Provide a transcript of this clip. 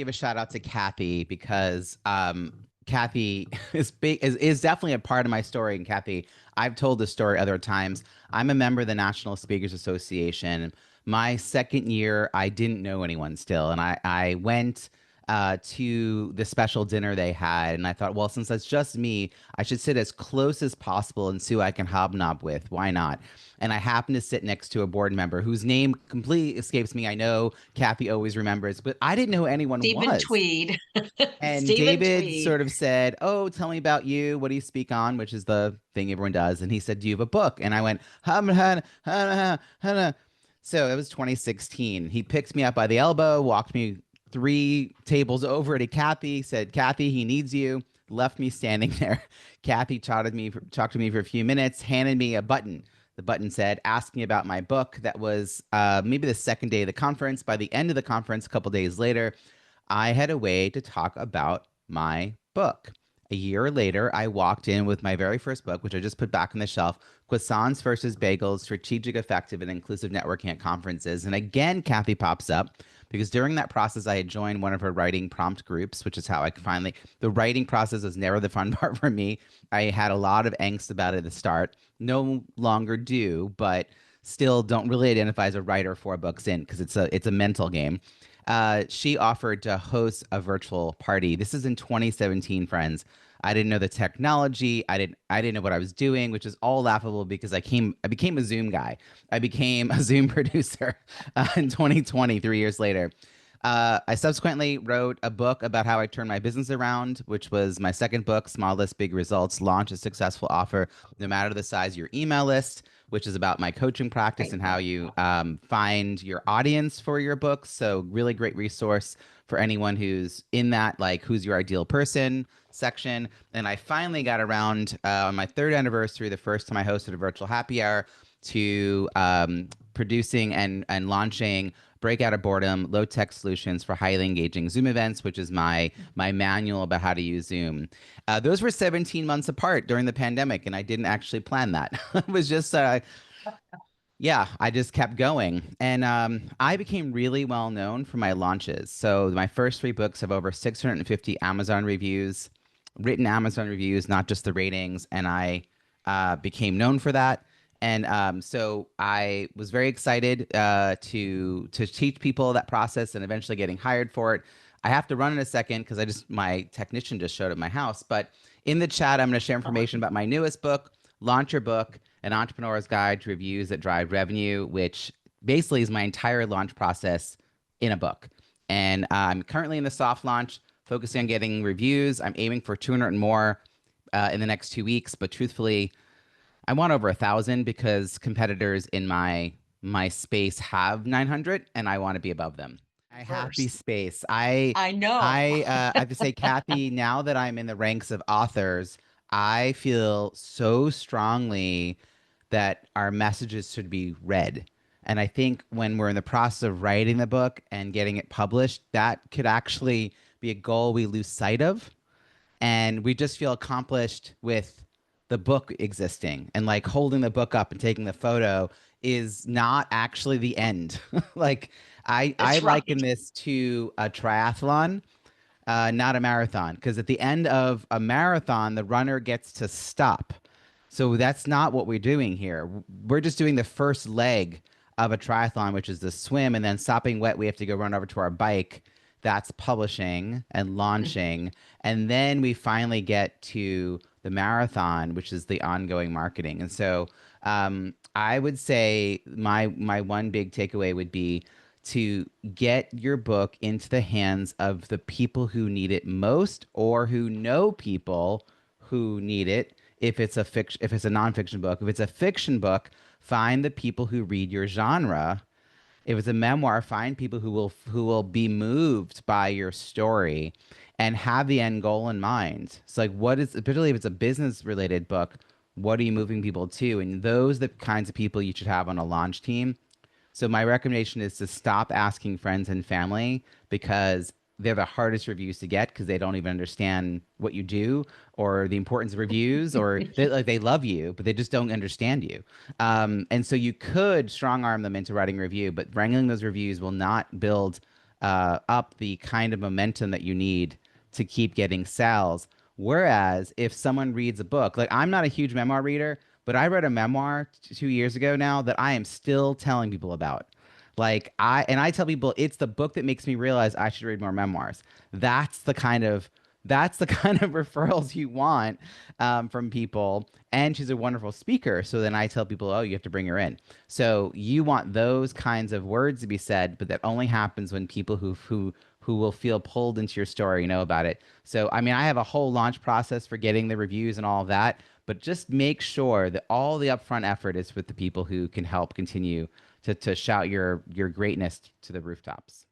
give a shout out to Cathy because Cathy is definitely a part of my story. And Cathy, I've told this story other times. I'm a member of the National Speakers Association. My second year, I didn't know anyone still, and I went to the special dinner they had, and I thought, well, since that's just me, I should sit as close as possible and see who I can hobnob with. Why not? And I happened to sit next to a board member whose name completely escapes me. I know Cathy always remembers, but I didn't know who anyone Stephen was. Tweed. And Stephen David Tweed. sort of said, "Oh, tell me about you. What do you speak on?" Which is the thing everyone does. And he said, "Do you have a book?" And I went, So it was 2016. He picked me up by the elbow, walked me 3 tables over to Cathy, said, "Cathy, he needs you." Left me standing there. Cathy talked to me for a few minutes, handed me a button. The button said, "Ask me about my book." That was maybe the second day of the conference. By the end of the conference, a couple days later, I had a way to talk about my book. A year later, I walked in with my very first book, which I just put back on the shelf, Croissants versus Bagels, Strategic, Effective, and Inclusive Networking at Conferences. And again, Cathy pops up because during that process, I had joined one of her writing prompt groups, which is how I finally, the writing process was never the fun part for me. I had a lot of angst about it at the start. No longer do, but still don't really identify as a writer 4 books in because it's a mental game. She offered to host a virtual party. This is in 2017, friends. I didn't know the technology. I didn't know what I was doing, which is all laughable because I became a Zoom guy. I became a Zoom producer in 2020, 3 years later. I subsequently wrote a book about how I turned my business around, which was my second book, Small List, Big Results, Launch a Successful Offer, no matter the size of your email list, which is about my coaching practice and how you find your audience for your books. So really great resource for anyone who's in that, like who's your ideal person section. And I finally got around on my third anniversary, the first time I hosted a virtual happy hour, to producing and launching Break Out of Boredom, Low Tech Solutions for Highly Engaging Zoom Events, which is my manual about how to use Zoom. Those were 17 months apart during the pandemic, and I didn't actually plan that. It was just yeah, I just kept going. And I became really well known for my launches. So my first 3 books have over 650 Amazon reviews, written Amazon reviews, not just the ratings. And I became known for that. And so I was very excited to teach people that process and eventually getting hired for it. I have to run in a second because my technician just showed up at my house. But in the chat, I'm going to share information about my newest book, Launch Your Book, An Entrepreneur's Guide to Reviews That Drive Revenue, which basically is my entire launch process in a book. And I'm currently in the soft launch, focusing on getting reviews. I'm aiming for 200 and more in the next 2 weeks. But truthfully, I want over 1,000 because competitors in my space have 900, and I want to be above them. I have the First. space. I I know. I I have to say, Cathy, now that I'm in the ranks of authors, I feel so strongly that our messages should be read. And I think when we're in the process of writing the book and getting it published, that could actually be a goal we lose sight of. And we just feel accomplished with the book existing, and like holding the book up and taking the photo is not actually the end. Like I That's liken right. this to a triathlon, not a marathon, because at the end of a marathon, the runner gets to stop. So that's not what we're doing here. We're just doing the first leg of a triathlon, which is the swim, and then stopping wet, we have to go run over to our bike. That's publishing and launching. And then we finally get to the marathon, which is the ongoing marketing. And so I would say my one big takeaway would be to get your book into the hands of the people who need it most or who know people who need it. If it's a nonfiction book, if it's a fiction book, find the people who read your genre. If it's a memoir, find people who will be moved by your story and have the end goal in mind. So like what is, particularly if it's a business related book, what are you moving people to? And those are the kinds of people you should have on a launch team. So my recommendation is to stop asking friends and family because they're the hardest reviews to get because they don't even understand what you do or the importance of reviews, or they love you but they just don't understand you. And so you could strong arm them into writing a review, but wrangling those reviews will not build up the kind of momentum that you need to keep getting sales. Whereas if someone reads a book, like I'm not a huge memoir reader, but I read a memoir 2 years ago now that I am still telling people about. I tell people it's the book that makes me realize I should read more memoirs. That's the kind of that's the kind of referrals you want from people. And she's a wonderful speaker. So then I tell people, oh, you have to bring her in. So you want those kinds of words to be said, but that only happens when people who will feel pulled into your story know about it. So I mean, I have a whole launch process for getting the reviews and all of that, but just make sure that all the upfront effort is with the people who can help continue to shout your greatness to the rooftops.